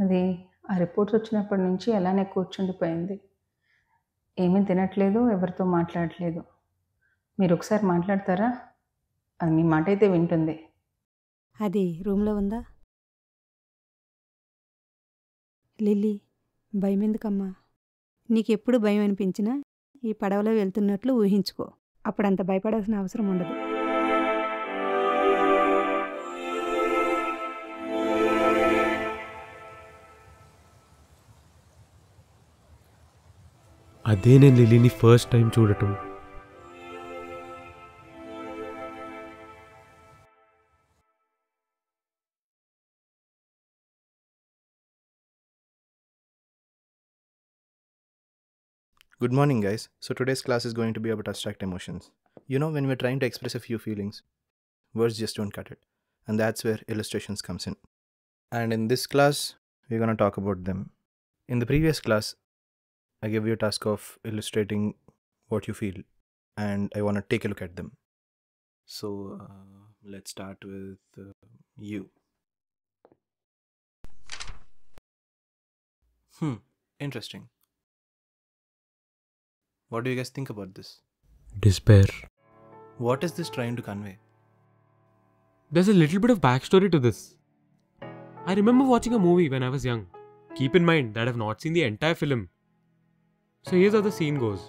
అది ఆ రిపోర్ట్స్ వచ్చినప్పటి నుంచి అలానే కూర్చుండిపోయింది. ఏమీ తినట్లేదు, ఎవరితో మాట్లాడట్లేదు. మీరొకసారి మాట్లాడతారా? అది మీ మాటైతే వింటుంది. అది రూమ్లో ఉందా? లిల్లీ, భయమెందుకమ్మా? నీకెప్పుడు భయం అనిపించినా ఈ పడవలో వెళ్తున్నట్లు ఊహించుకో. అప్పుడంత భయపడాల్సిన అవసరం ఉండదు. అదే నేను లిల్లీని ఫస్ట్ టైం చూడటం. Good morning, guys. So today's class is going to be about abstract emotions. You know, when we're trying to express a few feelings, words just don't cut it. And that's where illustrations comes in. And in this class, we're going to talk about them. In the previous class, I gave you a task of illustrating what you feel. And I want to take a look at them. So let's start with you. Interesting. What do you guys think about this? Despair. What is this trying to convey? There's a little bit of backstory to this. I remember watching a movie when I was young. Keep in mind that I've not seen the entire film. So here's how the scene goes.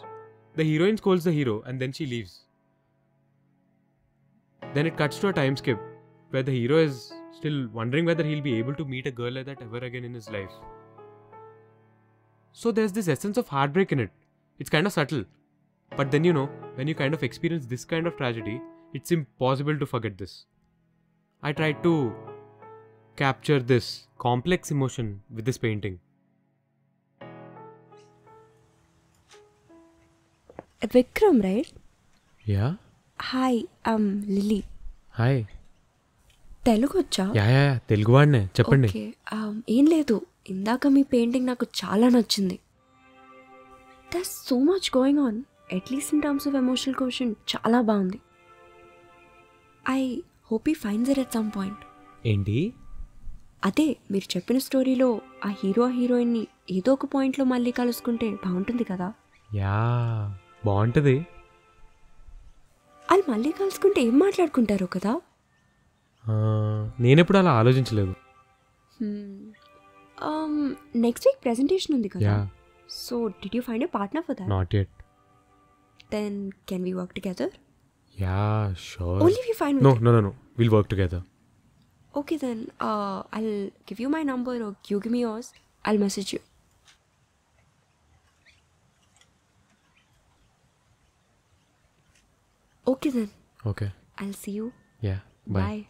The heroine scolds the hero and then she leaves. Then it cuts to a time skip where the hero is still wondering whether he'll be able to meet a girl like that ever again in his life. So there's this essence of heartbreak in it. It's kind of subtle. But then when you kind of experience this kind of tragedy, it's impossible to forget this. I tried to capture this complex emotion with this painting. Vikram, right? Yeah? Hi, I'm Lily. Hi. Telugu వచ్చా? Yeah Telugu వాడినే, చెప్పండి. Okay, ఏం లేదు, ఇందాక మీ painting నాకు చాలా నచ్చింది. That's so much going on, at least in terms of emotional question చాలా బాగుంది. I hope you finds it at some point. ఏంటి? అదే మీరు చెప్పిన స్టోరీలో ఆ హీరోయిన్ని ఏదో ఒక పాయింట్లో మళ్ళీ కలుసుకుంటే బాగుంటుంది కదా? యా, బాగుంటుంది. వాళ్ళు మళ్ళీ కలుసుకుంటే ఏం మాట్లాడుకుంటారు కదా? నేనెప్పుడు అలా ఆలోచించలేదు. నెక్స్ట్ వీక్ ప్రెజెంటేషన్ ఉంది కదా? Yeah. So did you find a partner for that? Not yet. Then can we work together? Yeah, sure. Only if you find no with no no no will work together. Okay then, I'll give you my number or you give me yours. I'll message you. Okay then, okay. I'll see you. Yeah, bye. Bye.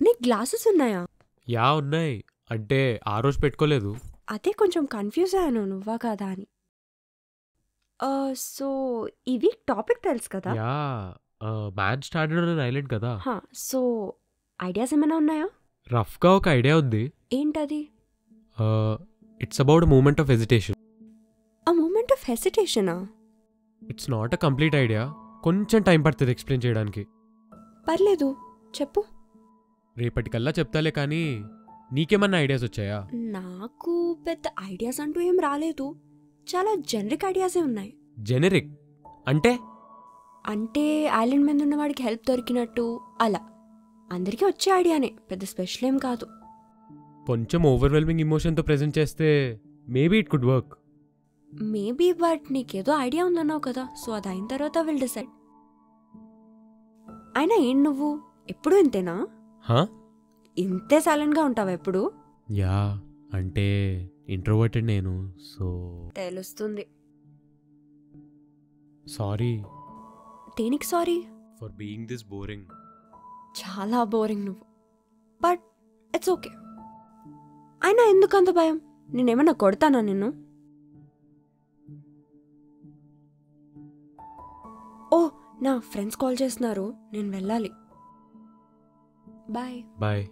నీ glasses ఉన్నాయా? Yeah, ఉన్నాయి. అంటే ఆ రోజు పెట్టుకోలేదు. అదే కొంచెం confuse అయ్యాను, నువ్వా కాదా అని. సో ఈ వీక్ టాపిక్ తెలుసు కదా? Yeah, man started on an island కదా. సో ఐడియాస్ ఏమైనా ఉన్నాయా? రఫ్గా ఒక ఐడియా ఉంది. ఏంటది? It's about moment of hesitation. ఆ మూమెంట్ ఆఫ్ హెసిటేషనా? It's not a complete idea. కొంచెం టైం పడుతుంది ఎక్స్ప్లెయిన్ చేయడానికి. పర్లేదు, చెప్పు. రేపటికల్లా చెప్తాలే, కానీ నీకేమన్నా ఐడియాస్ వచ్చాయా? నాకు పెద్ద ఐడియాస్ అంటూ ఏం రాలేదు, చాలా జనరిక్ ఐడియాసే ఉన్నాయి. జెనరిక్ అంటే? అంటే ఐలాండ్ మీద ఉన్న వాడికి హెల్ప్ దొరికినట్టు అలా. అందరికీ వచ్చే ఐడియానే, పెద్ద స్పెషల్ ఏం కాదు. కొంచెం ఓవర్వెల్మింగ్ ఇమోషన్తో ప్రెజెంట్ చేస్తే maybe it could work. Maybe, but నీకేదో ఐడియా ఉందన్నావు కదా, సో అది అయిన తర్వాత విల్ డిసైడ్. అయినా ఏం నువ్వు ఎప్పుడు ఇంతేనా? ఇంతే సైలెంట్గా ఉంటావా ఎప్పుడు? యా, అంటే ఇంట్రోవర్టెడ్ నేను, సో తెలుస్తుంది. సారీ. దేనికి sorry? For being this boring. చాలా బోరింగ్ నువ్వు, బట్ ఇట్స్ ఓకే. అయినా ఎందుకు అంత భయం? నేనేమన్నా కొడతానా నిన్ను? ఓ, నా ఫ్రెండ్స్ కాల్ చేస్తున్నారు, నేను వెళ్ళాలి. Bye. Bye.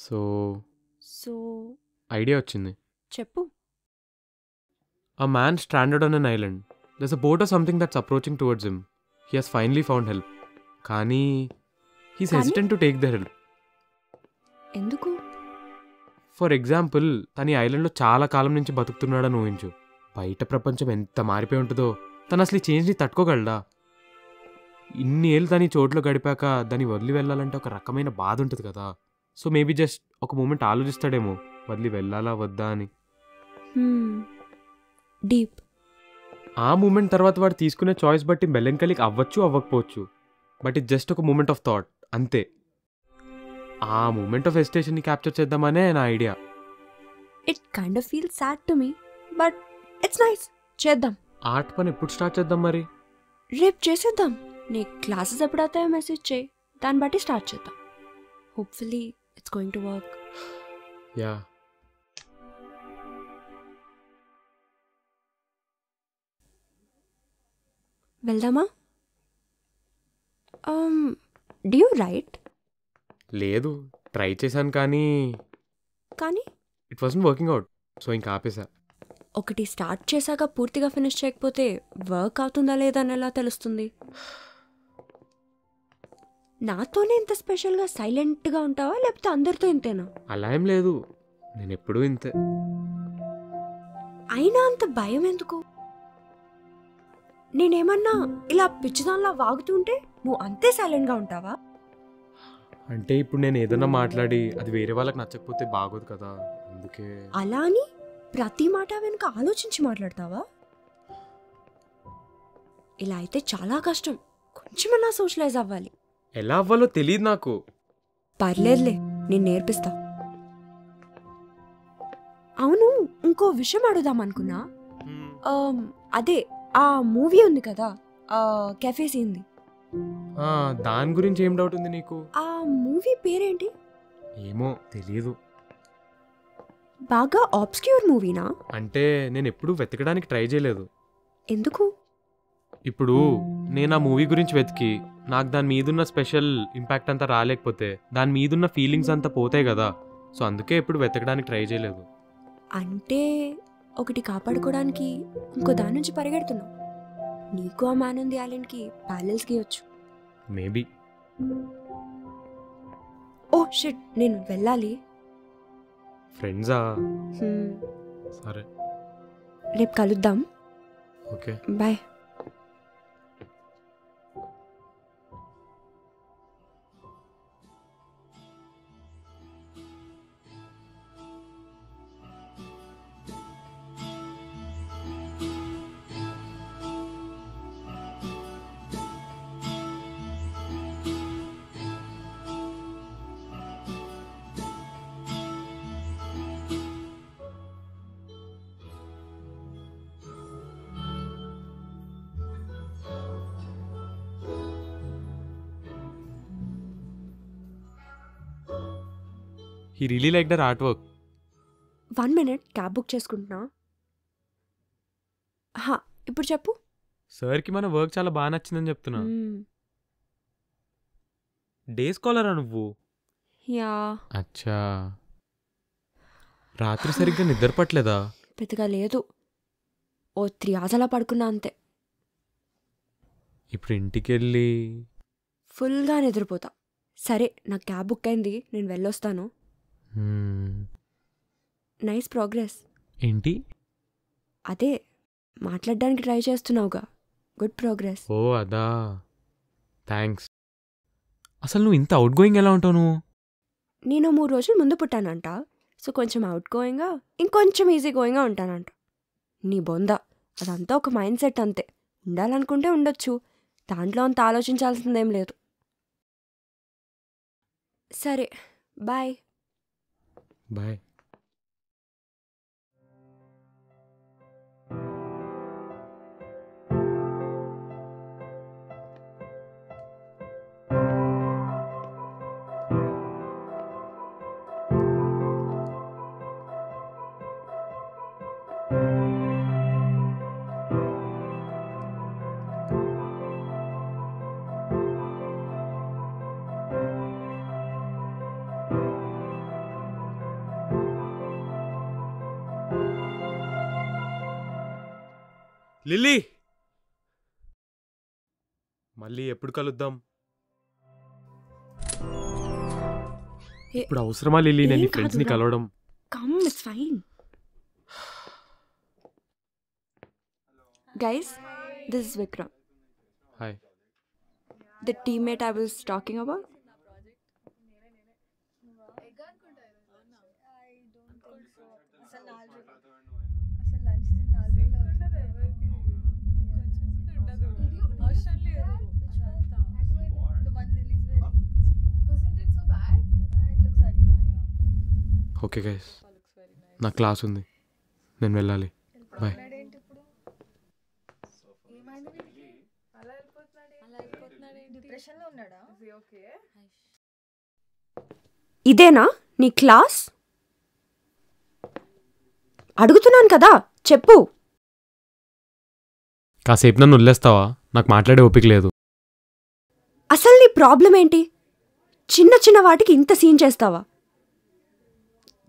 So so idea వచ్చింది. చెప్పు. A man stranded on an island. There's a boat or something that's approaching towards him. He has finally found help. కానీ he's కానీ? hesitant to take the help. ఎందుకు? For example తను ఈ ఐలాండ్లో చాలా కాలం నుంచి బతుకుతున్నాడని ఊహించు. బయట ప్రపంచం ఎంత మారిపోయి ఉంటుందో తను అసలు ఈ చేంజ్ని తట్టుకోగలడా? ఇన్ని ఏళ్ళు తను ఈ చోట్లో గడిపాక దాన్ని వదిలి వెళ్ళాలంటే ఒక రకమైన బాధ ఉంటుంది కదా. సో మేబీ జస్ట్ ఒక మూమెంట్ ఆలోచిస్తాడేమో వదిలి వెళ్ళాలా వద్దా అని. డీప్. ఆ మూమెంట్ తర్వాత వాడు తీసుకునే చాయిస్ బట్టి మెలంకలిక్ అవ్వచ్చు అవ్వకపోవచ్చు. బట్ ఇట్ జస్ట్ ఒక మూమెంట్ ఆఫ్ థాట్ అంతే. ఆ మూమెంట్ ఆఫ్ హెసిటేషన్ని క్యాప్చర్ చేద్దామనే నా idea. It kind of feel sad to me, but it's nice. చేద్దాం. ఆర్ట్ పని ఎప్పుడు స్టార్ట్ చేద్దాం మరి? రేపు చేసేద్దాం. నీ క్లాసెస్ ఎప్పుడు అవుతాయో మెసేజ్ చేయి, దాన్ని బట్టి స్టార్ట్ చేద్దాం. Hopefully it's going to work. Yeah. వెళ్దామా? Do you write? లేదు, ట్రై చేశాను కానీ కానీ it wasn't working out. So ఇంకా ఆపేసా. ఒకటి స్టార్ట్ చేశాక పూర్తిగా ఫినిష్ చేయకపోతే వర్క్ అవుతుందా లేదా అని ఎలా తెలుస్తుంది? నాతోనే ఇంత స్పెషల్గా సైలెంట్గా ఉంటావా లేకపోతే అందరితో ఇంతేనా? అలా ఏం లేదు, నేను ఎప్పుడూ ఇంతే. అయినా అంత భయం ఎందుకు? నేనేమన్నా ఇలా పిచ్చిదానిలా వాగుతుంటే నువ్వు అంతే సైలెంట్గా ఉంటావా? అంటే ఇప్పుడు నేను ఏదైనా మాట్లాడి అది వేరే వాళ్ళకి నచ్చకపోతే బాగోదు కదా, అందుకే. అలా అని ప్రతి మాట వెనుక ఆలోచించి మాట్లాడతావా? ఇలా అయితే చాలా కష్టం. కొంచెమన్నా సోషలైజ్ అవ్వాలి. ఎలా అవ్వాలో తెలియదు నాకు. పర్లేదులే, నేను నేర్పిస్తా. అవును, ఇంకో విషయం అడుగుదాం అనుకున్నా. అదే ఆ మూవీ ఉంది కదా, కెఫే సీన్ది. దాని గురించి ఏం డౌట్ ఉంది నీకు? ఆ మూవీ పేరేంటి? ఏమో తెలియదు. బాగా ఆబ్స్క్యూర్ మూవీనా? అంటే నేను ఎప్పుడూ వెతకడానికి ట్రై చేయలేదు. ఎందుకు? ఇప్పుడు నేను ఆ మూవీ గురించి వెతికి నాకు దాని మీదున్న స్పెషల్ ఇంపాక్ట్ అంతా రాలేకపోతే దాని మీదున్న ఫీలింగ్స్ అంతా పోతాయి కదా. సో అందుకే ఎప్పుడు వెతకడానికి ట్రై చేయలేదు. అంటే ఒకటి కాపాడుకోవడానికి ఇంకో దాని నుంచి పరిగెడుతున్నావు. నీకు ఆ మ్యాన్ ఉంది ఐలాండ్కి ప్యారలల్స్ గీయొచ్చు. మేబీ. ఓ షిట్, నేను వెళ్ళాలి. ఫ్రెండ్సా? సరే, రేపు కలుద్దాం. Okay, bye. He really like their art work. 1 minute, cab book చేసుకుంటున్నా. ఇప్పుడు చెప్పు. సార్కి మన వర్క్ చాలా బాగా నచ్చిందని చెప్తున్నా. డే స్కాలరా నువ్వు? యా. అచ్చా, రాత్రి సరిగ్గా నిద్ర పట్టలేదా? పెద్దగా లేదు, ఓ 3 hours అలా పడుకున్నా అంతే. ఇప్పుడు ఇంటికి వెళ్ళి ఫుల్గా నిద్రపోతా. సరే, నాకు క్యాబ్ బుక్ అయింది, నేను వెళ్ళొస్తాను. Nice progress. ఏంటి? అదే మాట్లాడడానికి ట్రై చేస్తున్నావుగా, గుడ్ ప్రోగ్రెస్. ఓ అదా, థ్యాంక్స్. అసలు నువ్వు ఇంత అవుట్ గోయింగ్ ఎలా ఉంటావు నువ్వు? నేను 3 రోజులు ముందు పుట్టానంట, సో కొంచెం అవుట్ గోయింగ్గా ఇంకొంచెం ఈజీ గోయింగ్గా ఉంటానంట. నీ బొంద, అదంతా ఒక మైండ్ సెట్ అంతే. ఉండాలనుకుంటే ఉండొచ్చు, దాంట్లో అంత ఆలోచించాల్సిందేం లేదు. సరే, బాయ్. బాయ్. లిల్లీ మళ్ళీ ఎప్పుడు కలుద్దాం? ఇప్పుడు అవసరమా లిల్లీ నేను నీ ఫ్రెండ్స్ని కలవడం? Come, it's fine. Guys, this is Vikram, hi. the teammate I was talking about. Okay guys, నా క్లాస్ ఉంది, నేను వెళ్ళాలి. బాయ్. ఇదేనా నీ క్లాస్? అడుగుతున్నాను కదా, చెప్పు. కాసేపు నన్ను వదిలేస్తావా? నాకు మాట్లాడే ఓపిక లేదు. అసలు నీ ప్రాబ్లం ఏంటి? చిన్న చిన్న వాటికి ఇంత సీన్ చేస్తావా?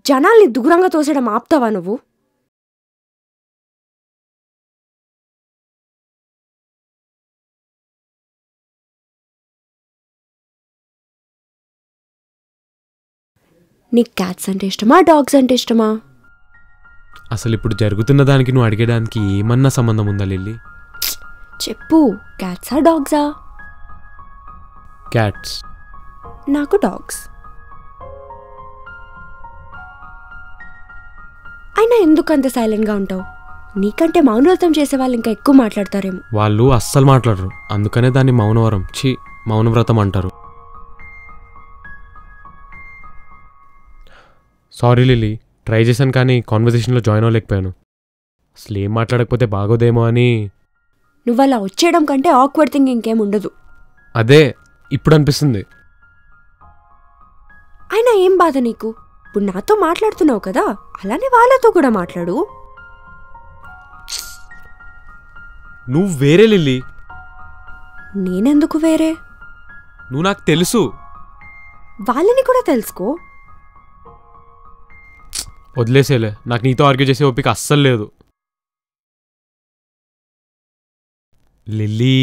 జనాల్ని దూరంగా తోసేయడం ఆపుతావా నువ్వు? నీకు క్యాట్స్ అంటే ఇష్టమా, డాగ్స్ అంటే ఇష్టమా? అసలు ఇప్పుడు జరుగుతున్న దానికి నువ్వు అడిగేదానికి ఏమన్నా సంబంధం ఉందా లిల్లీ? చెప్పు, క్యాట్సా డాగ్సా? క్యాట్స్. నాకు డాగ్స్. అయినా ఎందుకు అంత సైలెంట్గా ఉంటావు? నీకంటే మౌనవ్రతం చేసే వాళ్ళు ఇంకా ఎక్కువ మాట్లాడతారేమో. వాళ్ళు అస్సలు మాట్లాడరు, అందుకనే దాన్ని మౌనవరం మౌనవ్రతం అంటారు. సారీ లిల్లీ, ట్రై చేశాను కానీ కాన్వర్సేషన్లో జాయిన్ అవ్వలేకపోయాను. అసలు ఏం మాట్లాడకపోతే బాగోదేమో అని. నువ్వు అలా వచ్చేయడం కంటే ఆక్వర్డ్ థింగ్ ఇంకేం ఉండదు. అదే ఇప్పుడు అనిపిస్తుంది. అయినా ఏం బాధ నీకు? ఇప్పుడు నాతో మాట్లాడుతున్నావు కదా, అలానే వాళ్ళతో కూడా మాట్లాడు. నువ్వు వేరే లిల్లీ. నేనెందుకు వేరే? నువ్వు నాకు తెలుసు. వాళ్ళని కూడా తెలుసుకో. వదిలేసేలే, నాకు నీతో ఆర్గ్యూ చేసే ఓపిక అస్సలు లేదు. లిల్లీ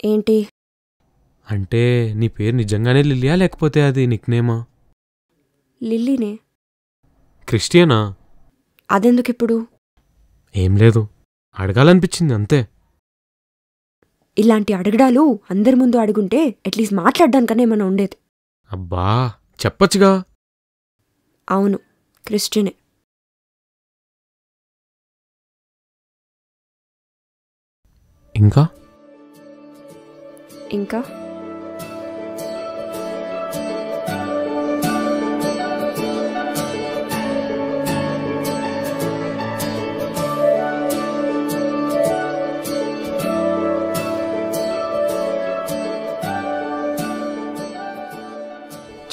ఏంటి? అంటే నీ పేరు నిజంగానే లిల్లీయా లేకపోతే అది నిక్నేమా? లిల్లీనే. క్రిస్టియనా? అదెందుకు ఇప్పుడు? ఏం లేదు, అడగాలనిపించింది అంతే. ఇలాంటి అడగడాలు అందరి ముందు అడుగుంటే అట్లీస్ట్ మాట్లాడడానికన్నా ఏమైనా ఉండేది. అబ్బా చెప్పచ్చుగా. అవును, క్రిస్టియనే. ఇంకా ఇంకా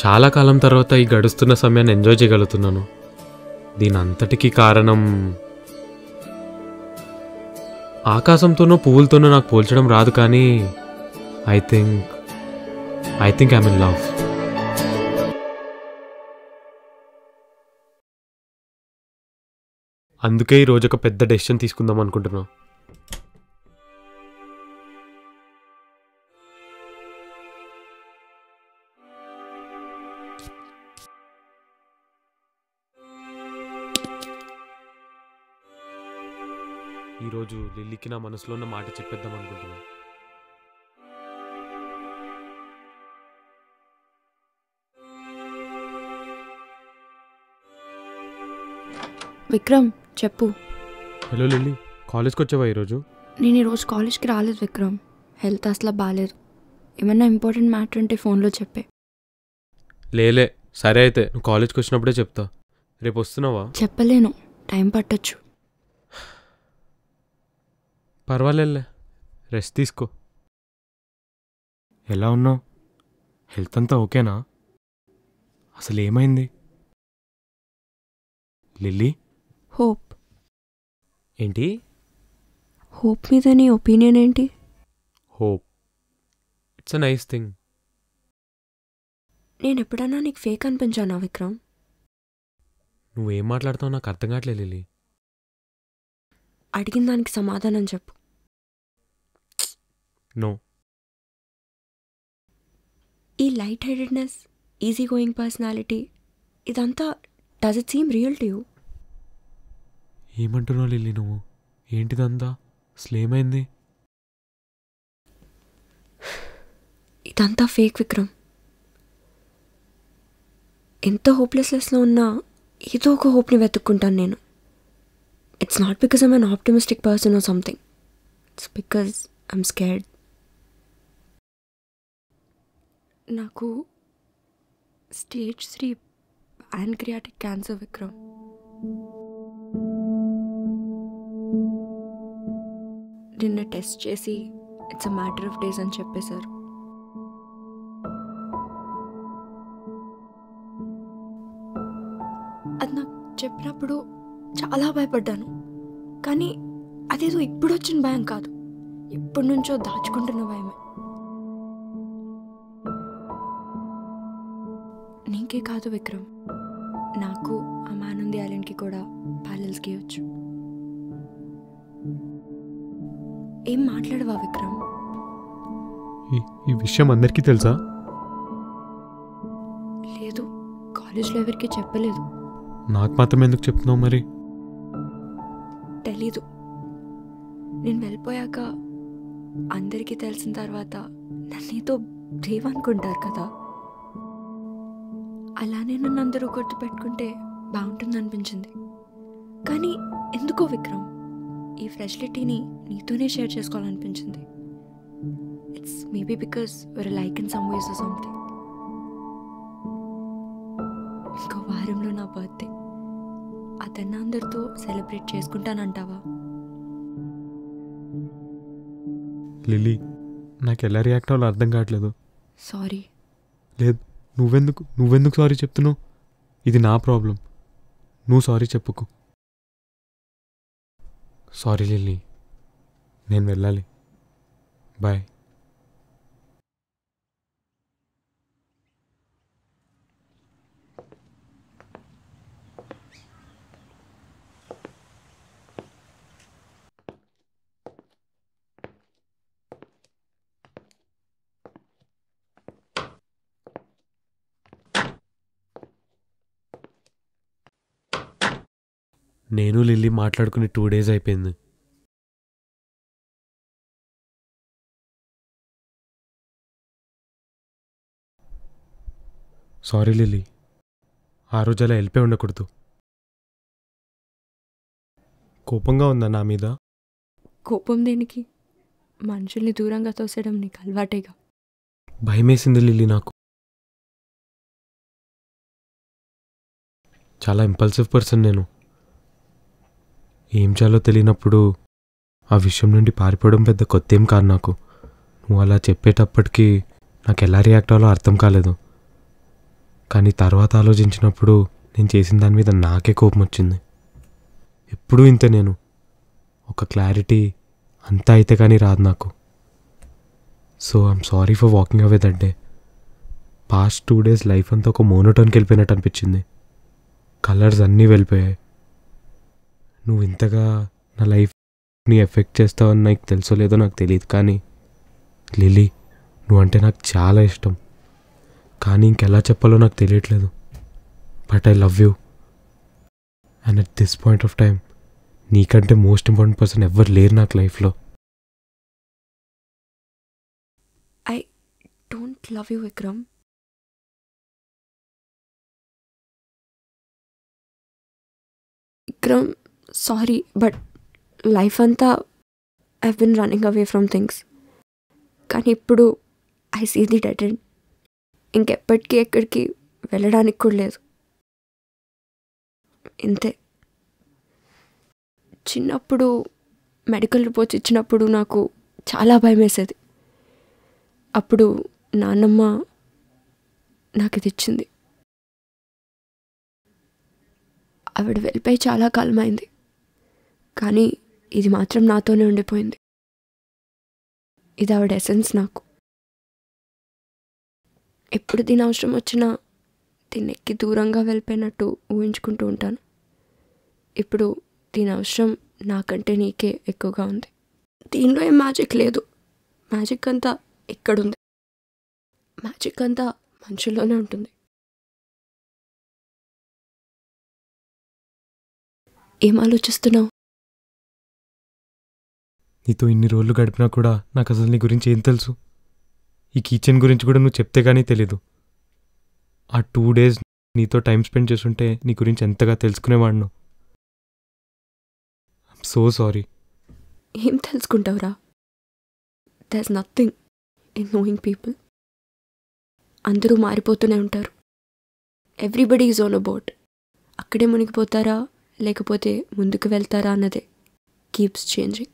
చాలా కాలం తర్వాత ఈ గడుస్తున్న సమయాన్ని ఎంజాయ్ చేయగలుగుతున్నాను. దీని అంతటికీ కారణం ఆకాశంతోనో పువ్వులతోనో నాకు పోల్చడం రాదు, కానీ I think I'm in love. అందుకే ఈరోజు ఒక పెద్ద డెసిషన్ తీసుకుందాం అనుకుంటున్నా. ఈరోజు లిల్లీకి నా మనసులో ఉన్న మాట చెప్పేద్దాం అనుకుంటున్నా. విక్రమ్, చెప్పు. హలో లిల్లీ, కాలేజ్కి వచ్చావా ఈరోజు? నేను ఈరోజు కాలేజ్కి రాలేదు విక్రమ్. హెల్త్ అసలు బాగాలేదు. ఏమన్నా ఇంపార్టెంట్ మ్యాటర్ ఉంటే ఫోన్లో చెప్పే. లేలే, సరే అయితే నువ్వు కాలేజ్కి వచ్చినప్పుడే చెప్తా. రేపు వస్తున్నావా? చెప్పలేను, టైం పట్టచ్చు. పర్వాలేదులే, రెస్ట్ తీసుకో. ఎలా ఉన్నావు? హెల్త్ అంతా ఓకేనా? అసలు ఏమైంది? Lily, hope. ఏంటి? హోప్ మీద నీ ఒపీనియన్ ఏంటి? Hope it's a nice thing. నేను ఎప్పుడన్నా నీకు ఫేక్ అనిపించానా విక్రమ్? నువ్వేం మాట్లాడుతావు నాకు అర్థం కావట్లేదు లిల్లీ. అడిగిన దానికి సమాధానం చెప్పు. No. ఈ light headedness, easy going personality, ఇదంతా does it seem real to you? ఏమంటున్నావు లిల్లీ నువ్వు? ఏంటిదంతా? అసలేమైంది? ఇదంతా ఫేక్ విక్రమ్. ఎంత హోప్లెస్నెస్లో ఉన్నా ఏదో ఒక హోప్ని వెతుక్కుంటాను నేను. It's not because I'm an optimistic person or something. It's because I'm scared. నాకు స్టేజ్ 3 ప్యాంక్రియాటిక్ క్యాన్సర్ విక్రమ్. నిన్న టెస్ట్ చేసి it's a matter of days అని చెప్పేశారు. అది నాకు చెప్పినప్పుడు చాలా భయపడ్డాను. కానీ అదేదో ఇప్పుడు వచ్చిన భయం కాదు, ఎప్పటి నుంచో దాచుకుంటున్న భయమే. నీకే కాదు విక్రమ్, నాకు ఆ మానుంది ఐలాండ్కి కూడా ప్యారలల్స్ గీయొచ్చు. ఏం మాట్లాడవా విక్రమ్? ఈ విషయం అందరికీ తెలుసా? లేదు, కాలేజ్లో ఎవరికి చెప్పలేదు. నాకు మాత్రం ఎందుకు చెప్తున్నావు మరి? తెలీదు. నేను వెళ్ళిపోయాక అందరికీ తెలిసిన తర్వాత నన్నేదో బ్రేవ్ అనుకుంటారు కదా, అలానే నన్ను అందరూ గుర్తుపెట్టుకుంటే బాగుంటుంది అనిపించింది. కానీ ఎందుకో విక్రమ్ ఈ ఫ్రెషిలిటీని నీతోనే షేర్ చేసుకోవాలనిపించింది. It's maybe because we're alike in some ways or something. ఇంకో వారంలో నా బర్త్డే. అతన్ని అందరితో సెలబ్రేట్ చేసుకుంటానంటావా? లిల్లీ, నాకు ఎలా రియాక్ట్ అవ్వాలో అర్థం కావట్లేదు. సారీ. లేదు, నువ్వెందుకు సారీ చెప్తున్నావు? ఇది నా ప్రాబ్లం. నువ్వు సారీ చెప్పుకో. సారీ లిల్లీ, నేను వెళ్ళాలి. బాయ్. నేను లిల్లీ మాట్లాడుకుని 2 days అయిపోయింది. సారీ లిల్లీ, ఆ రోజు అలా వెళ్ళిపోయి ఉండకూడదు. కోపంగా ఉందా నా మీద? కోపం దేనికి? మనుషుల్ని దూరంగా తోసేయడం నీకు అలవాటేగా. భయమేసింది లిల్లీ నాకు. చాలా ఇంపల్సివ్ పర్సన్ నేను. ఏం చేయాలో తెలియనప్పుడు ఆ విషయం నుండి పారిపోవడం పెద్ద కొత్త ఏం కాదు నాకు. నువ్వు అలా చెప్పేటప్పటికీ నాకు ఎలా రియాక్ట్ అవ్వాలో అర్థం కాలేదు. కానీ తర్వాత ఆలోచించినప్పుడు నేను చేసిన దాని మీద నాకే కోపం వచ్చింది. ఎప్పుడూ ఇంతే నేను. ఒక క్లారిటీ అంతా అయితే కానీ రాదు నాకు. So I'm sorry for walking away that day. Past 2 days life అంతా ఒక మోనోటోన్కి వెళ్ళిపోయినట్టు అనిపించింది. కలర్స్ అన్నీ వెళ్ళిపోయాయి. నువ్వు ఇంతగా నా లైఫ్ని ఎఫెక్ట్ చేస్తావని నాకు తెలుసో లేదో నాకు తెలియదు, కానీ లిల్లీ, నువ్వంటే నాకు చాలా ఇష్టం. కానీ ఇంకెలా చెప్పాలో నాకు తెలియట్లేదు. But I love you. And at this point of time నీకంటే మోస్ట్ ఇంపార్టెంట్ పర్సన్ ఎవరు లేరు నాకు లైఫ్లో. I don't love you Vikram. Vikram, sorry, but life అంతా I been running away from things. కానీ ఇప్పుడు I see the dead end. ఇంకెప్పటికీ ఎక్కడికి వెళ్ళడానికి కూడా లేదు. ఇంతే. చిన్నప్పుడు మెడికల్ రిపోర్ట్స్ ఇచ్చినప్పుడు నాకు చాలా భయం వేసేది. అప్పుడు నాన్నమ్మ నాకు ఇది ఇచ్చింది. ఆవిడ వెళ్ళిపోయి చాలా కాలమైంది, కానీ ఇది మాత్రం నాతోనే ఉండిపోయింది. ఇది ఆవిడ ఎసెన్స్ నాకు. ఎప్పుడు దీని అవసరం వచ్చినా దీన్ని ఎక్కి దూరంగా వెళ్ళిపోయినట్టు ఊహించుకుంటూ ఉంటాను. ఇప్పుడు దీని అవసరం నాకంటే నీకే ఎక్కువగా ఉంది. దీనిలో ఏం మ్యాజిక్ లేదు. మ్యాజిక్ అంతా ఇక్కడుంది. మ్యాజిక్ అంతా మనుషుల్లోనే ఉంటుంది. ఏం ఆలోచిస్తున్నావు? నీతో ఇన్ని రోజులు గడిపినా కూడా నాకు అసలు నీ గురించి ఏం తెలుసు? ఈ కిచెన్ గురించి కూడా నువ్వు చెప్తే కానీ తెలీదు. ఆ 2 days నీతో టైం స్పెండ్ చేస్తుంటే నీ గురించి ఎంతగా తెలుసుకునేవాడిను. I'm so sorry. ఏం తెలుసుకుంటావురా? There is nothing in knowing people. అందరూ మారిపోతూనే ఉంటారు. Everybody is on a boat. అక్కడే మునిగిపోతారా లేకపోతే ముందుకు వెళ్తారా అన్నదే కీప్స్ చేంజింగ్.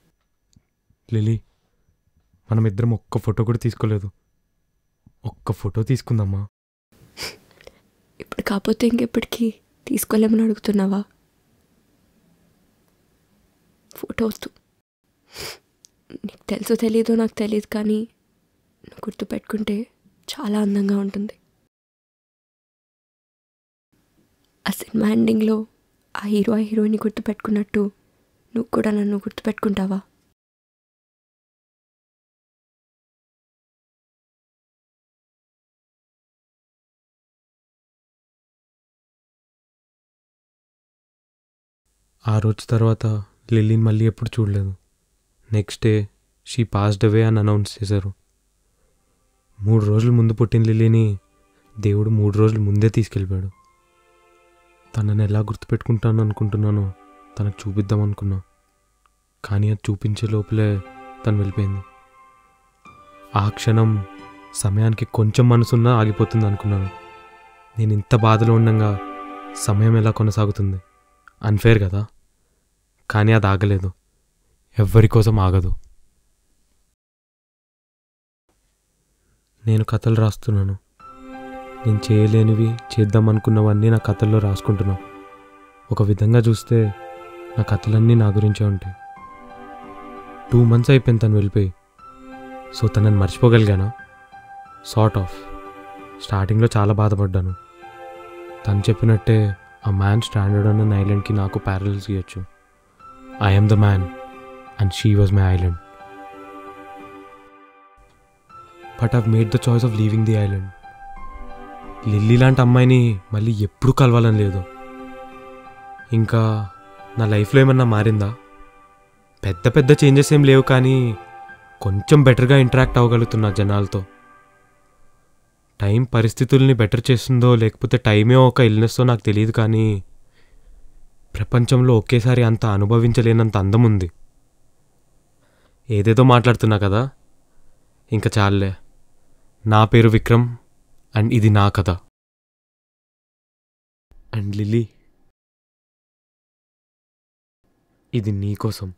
లిలీ, మనం ఇద్దరం ఒక్క ఫోటో కూడా తీసుకోలేదు. ఒక్క ఫోటో తీసుకుందామా? ఇప్పుడు కాకపోతే ఇంకెప్పటికీ తీసుకోలేమని అడుగుతున్నావా? ఫోటో వద్దు. నీకు తెలుసో తెలీదో నాకు తెలియదు, కానీ నువ్వు గుర్తుపెట్టుకుంటే చాలా అందంగా ఉంటుంది. ఆ సినిమా ఎండింగ్లో ఆ హీరో ఆ హీరోయిన్ని గుర్తుపెట్టుకున్నట్టు నువ్వు కూడా నన్ను గుర్తుపెట్టుకుంటావా? ఆ రోజు తర్వాత లిల్లీని మళ్ళీ ఎప్పుడు చూడలేదు. Next day she passed away అని అనౌన్స్ చేశారు. 3 రోజుల ముందు పుట్టిన లిల్లీని దేవుడు 3 రోజుల ముందే తీసుకెళ్ళిపోయాడు. తనని ఎలా గుర్తుపెట్టుకుంటాను అనుకుంటున్నానో తనకు చూపిద్దాం అనుకున్నా, కానీ అది చూపించే లోపలే తను వెళ్ళిపోయింది. ఆ క్షణం సమయానికి కొంచెం మనసున్నా ఆగిపోతుంది అనుకున్నాను. నేను ఇంత బాధలో ఉండగా సమయం ఎలా కొనసాగుతుంది? అన్ఫేర్ కదా. కానీ అది ఆగలేదు. ఎవ్వరి కోసం ఆగదు. నేను కథలు రాస్తున్నాను. నేను చేయలేనివి చేద్దామనుకున్నవన్నీ నా కథల్లో రాసుకుంటున్నా. ఒక విధంగా చూస్తే నా కథలన్నీ నా గురించే ఉంటాయి. 2 months అయిపోయింది తను వెళ్ళిపోయి. సో తనని మర్చిపోగలిగానా? Sort of. స్టార్టింగ్లో చాలా బాధపడ్డాను. తను చెప్పినట్టే ఆ మ్యాన్ స్టాండర్డ్ ఆన్ అన్ ఐలాండ్కి నాకు ప్యారలల్స్ ఇవ్వచ్చు. I am the man and she was my island. But I've made the choice of leaving the island. Lily లాంటి అమ్మాయిని మళ్ళీ ఎప్పుడూ కలవాలని లేదు. ఇంకా నా లైఫ్లో ఏమన్నా మారిందా? పెద్ద పెద్ద చేంజెస్ ఏం లేవు, కానీ కొంచెం బెటర్గా ఇంటరాక్ట్ అవ్వగలుగుతున్నా జనాలతో. టైం పరిస్థితుల్ని బెటర్ చేస్తుందో లేకపోతే టైమే ఒక ఇల్నెస్తో నాకు తెలియదు, కానీ ప్రపంచంలో ఒకేసారి అంత అనుభవించలేనంత అందం ఉంది. ఏదేదో మాట్లాడుతున్నా కదా, ఇంకా చాలులే. నా పేరు విక్రమ్ అండ్ ఇది నా కథ. అండ్ లిల్లీ, ఇది నీ కోసం.